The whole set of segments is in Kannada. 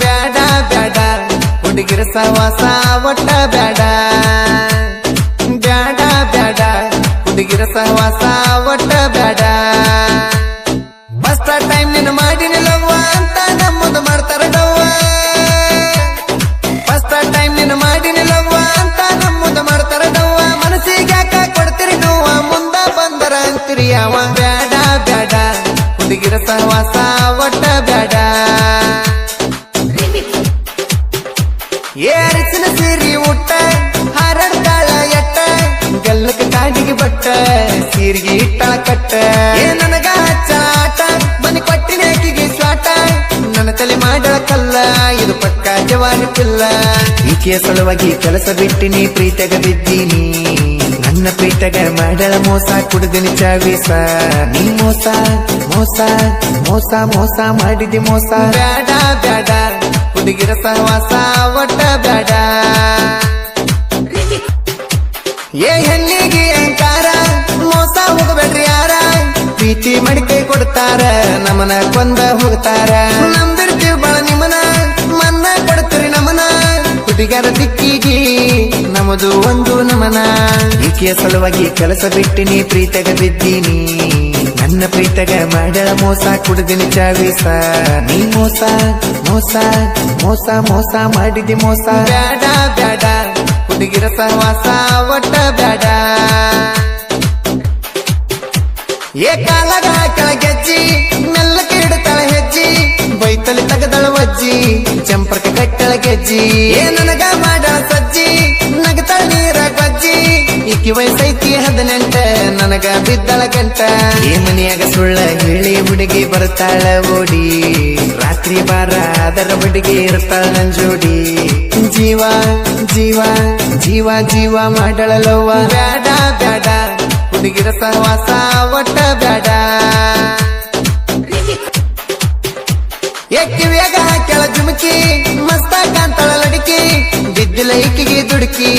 ಬ್ಯಾಡ ಬ್ಯಾಡ ಹುಡುಗಿರ ಸವಾಸ ಒಟ್ಟ ಬ್ಯಾಡ ಬ್ಯಾಡ ಬ್ಯಾಡ ಹುಡುಗಿರ ಸವಾಸ ಒಟ್ಟ ಬ್ಯಾಡ ಫಸ್ಟ್ ಟೈಮ್ ನೀನು ಮಾಡಿನ ಲವ್ವ ಅಂತ ನಮ್ಮದು ಮಾಡ್ತಾರ ಡವ್ವ ಫಸ್ಟ್ ಟೈಮ್ ನೀನು ಮಾಡಿನ ಲವ್ವ ಅಂತ ನಮ್ಮದು ಮಾಡ್ತಾರ ಡವ್ವ ಮನಸ್ಸಿಗೆ ಯಾಕ ಕೊಡ್ತೀರಿ ನೋವ ಮುಂದ ಬಂದರ ಅಂತೀರಿ ಯಾವ ಬ್ಯಾಡ ಬ್ಯಾಡ ಹುಡುಗಿರ ಸಹವಾಸ ಒಟ್ಟ ಬ್ಯಾಡ ಏರಿಸಿನ ಸೀರಿ ಊಟ ಹಾರಾಡ್ತಾಳ ಎಟ್ಟ ಗಲ್ಲಕ ಕಾಡಿಗೆ ಬಟ್ಟ ಸೀರಿಗೆ ಇಟ್ಟಳ ಕಟ್ಟ ನನಗ ಚಾಟ ಮನೆ ಕೊಟ್ಟಿನ ಆಕಿಗೆ ಸ್ವಾಟ ನನ್ನ ತಲೆ ಮಾಡಳ ಕಲ್ಲ ಇದು ಪಕ್ಕ ಜವಾನಿ ಪಿಲ್ಲ ಈಕೆಯ ಸಲುವಾಗಿ ಕೆಲಸ ಬಿಟ್ಟಿನಿ ಪ್ರೀತಗ ಬಿದ್ದೀನಿ ನನ್ನ ಪ್ರೀತಗ ಮಾಡಳ ಮೋಸ ಕುಡುಗನಿ ಚಾವೀಸ ನೀ ಮೋಸ ಮೋಸ ಮೋಸ ಮೋಸ ಮಾಡಿದಿ ಮೋಸ ಬ್ಯಾಡ ಬ್ಯಾಡ ಹುಡುಗಿರ ಸಹವಾಸ ಒಟ್ಟ ಬ್ಯಾಡ ಏ ಹೆಣ್ಣಿಗೆ ಅಹಂಕಾರ ಮೋಸ ಹೋಗಬೇಡ್ರಿ ಯಾರ ಪ್ರೀತಿ ಮಡಿಕೆ ಕೊಡ್ತಾರ ನಮನ ಕೊಂದ ಹೋಗ್ತಾರ ನಂಬಿರ್ತೀವಿ ಬಾಳ ನಿಮನ ಮನ್ನ ಕೊಡ್ತೀರಿ ನಮನ ಹುಡುಗರ ದಿಕ್ಕಿಗೆ ನಮದು ಒಂದು ನಮನ ಈಕೆಯ ಸಲುವಾಗಿ ಕೆಲಸ ಬಿಟ್ಟಿನಿ ಪ್ರೀತಗ ಬಿದ್ದೀನಿ ನನ್ನ ಪ್ರೀತಗ ಮಾಡಳ ಮೋಸ ಕುಡುಗನಿ ಚಾವೀಸ ನೀ ಮೋಸ ಮೋಸ ಮೋಸ ಮೋಸ ಮಾಡಿದಿ ಮೋಸ ಬ್ಯಾಡ ಬ್ಯಾಡ ಹುಡುಗಿರ ಸಹವಾಸ ಒಟ್ಟ ಬ್ಯಾಡ ಏ ಕಾಲಗ ಕೆಳಗೆಜ್ಜಿ ಮೆಲ್ಲಕ್ಕೆ ಇಡ್ತಾಳ ಹೆಜ್ಜಿ ಬೈತಲಿ ತಗದಳ ವಜ್ಜಿ ಚಂಪರ್ಕ ಕಟ್ಟಳ ಗೆಜ್ಜಿ ಏ ನನಗ ಮಾಡಳ ಸಜ್ಜಿ ನಗತಾಳ ನೀರ ಗಜ್ಜಿ ಈಕಿ ವಯಸ್ಸೈತಿ 18 ನನಗ ಬಿದ್ದಳ ಗಂಟ ಈ ಮನೆಯಾಗ ಸುಳ್ಳ ಹೇಳಿ ಹುಡುಗಿ ಬರ್ತಾಳ ಓಡಿ ರಾತ್ರಿ ಬಾರ ಅದರ ಹುಡುಗಿ ಇರ್ತಾಳ ನನ್ ಜೋಡಿ ಜೀವ ಜೀವ ಜೀವ ಜೀವ ಮಾಡಳ ಲವ್ವ ಬ್ಯಾಡ ಬ್ಯಾಡ ಹುಡುಗಿರ ಸಹವಾಸ ಒಟ್ಟ ಬ್ಯಾಡ ಕಿವಿಯಾಗ ಕೆಳ ಜುಮುಕಿ ಮಸ್ತ ಕಾಂತಳ ಲಡಿಕಿ ಬಿದ್ದಿಲ ಈಕಿಗೆ ದುಡುಕಿ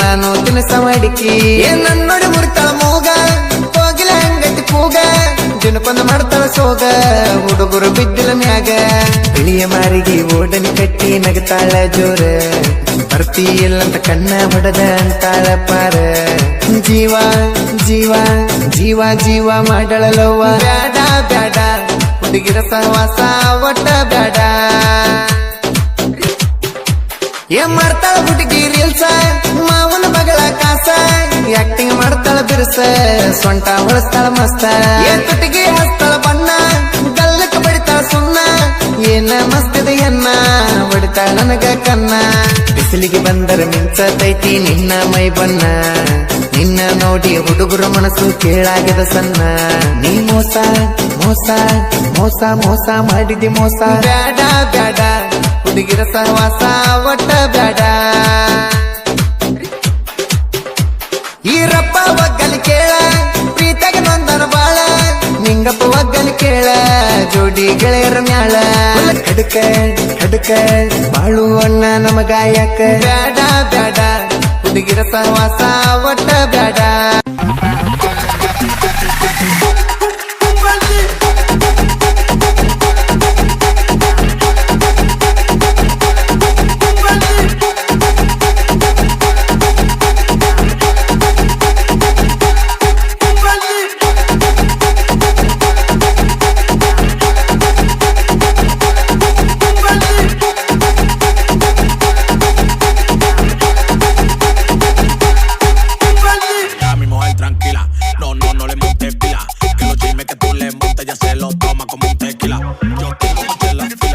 ನಾನು ತಿನಸ ಮಡಿಕಿ ನನ್ನ ನೋಡಿ ಮುರಿತಾಳ ಮೂಗ ಹೋಗಿಲ ಹಂಗತಿ ಕೂಗ ದಿನಕ್ಕೊಂದು ಮಾಡ್ತಾಳ ಸೋಗ ಹುಡುಗರು ಬಿದ್ದಿಲ ಮ್ಯಾಗ ಬಿಳಿಯ ಮಾರಿಗೆ ಓಡನಿ ಕಟ್ಟಿ ನಗತಾಳ ಜೋರ ಬರ್ತಿ ಇಲ್ಲಂತ ಕಣ್ಣ ಹೊಡೆದ ಅಂತಾಳ ಪಾರ ಜೀವ ಜೀವ ಜೀವ ಜೀವ ಮಾಡಳ ಲವ್ವ ಬ್ಯಾಡ ಬ್ಯಾಡ ಹುಡುಗಿರ ಸಹವಾಸ ಒಟ್ಟ ಬ್ಯಾಡ ಏನ್ ಮಾಡ್ತಾಳ ಹುಡುಗಿ ರೀಲ್ಸ ಮಾವನ ಮಗಳ ಕಾಸ ಆಕ್ಟಿಂಗ್ ಮಾಡ್ತಾಳ ಬಿರುಸ ಸೊಂಟ ಹೊಳಸ್ತಾಳ ಮಸ್ತ ಏನ್ ತುಟಿಗೆ ಹಸ್ತಾಳ ಬಣ್ಣ ಗಲ್ಲಕ್ಕೆ ಬಡಿತಾಳ ಸುಣ್ಣ ಏನ ಮಸ್ತಿದೆ ಎನ್ನ ಹೊಡಿತಾಳ ನನಗ ಕನ್ನ ಬಿಸಿಲಿಗೆ ಬಂದರ ಮಿಂಚತೈತಿ ನಿನ್ನ ಮೈ ಬಣ್ಣ ನಿನ್ನ ನೋಡಿ ಹುಡುಗರ ಮನಸ್ಸು ಕೇಳಾಗಿದೆ ಸಣ್ಣ ನೀ ಮೋಸ ಮೋಸ ಮೋಸ ಮೋಸ ಮಾಡಿದಿ ಮೋಸ ಬ್ಯಾಡ ಬ್ಯಾಡ ಹುಡುಗಿರ ಸಹವಾಸ ಒಟ್ಟ ಬ್ಯಾಡ ಈರಪ್ಪ ಒಗ್ಗಲಿ ಕೇಳ ಪ್ರೀತಗ ನೊಂದನ ಬಾಳ ನಿಂಗಪ್ಪ ಒಗ್ಗಲಿ ಕೇಳ ಜೋಡಿ ಗೆಳೆಯರ ಮ್ಯಾಳ ಕಡುಕ ಕಡುಕ ಬಾಳು ಅಣ್ಣ ನಮಗ ಯಾಕ ಬ್ಯಾಡ ಬ್ಯಾಡ ಹುಡುಗಿರ ಸಹವಾಸ ಒಟ್ಟ ಬ್ಯಾಡ Ya se lo toma como un tequila. Yo tengo mucho en la fila.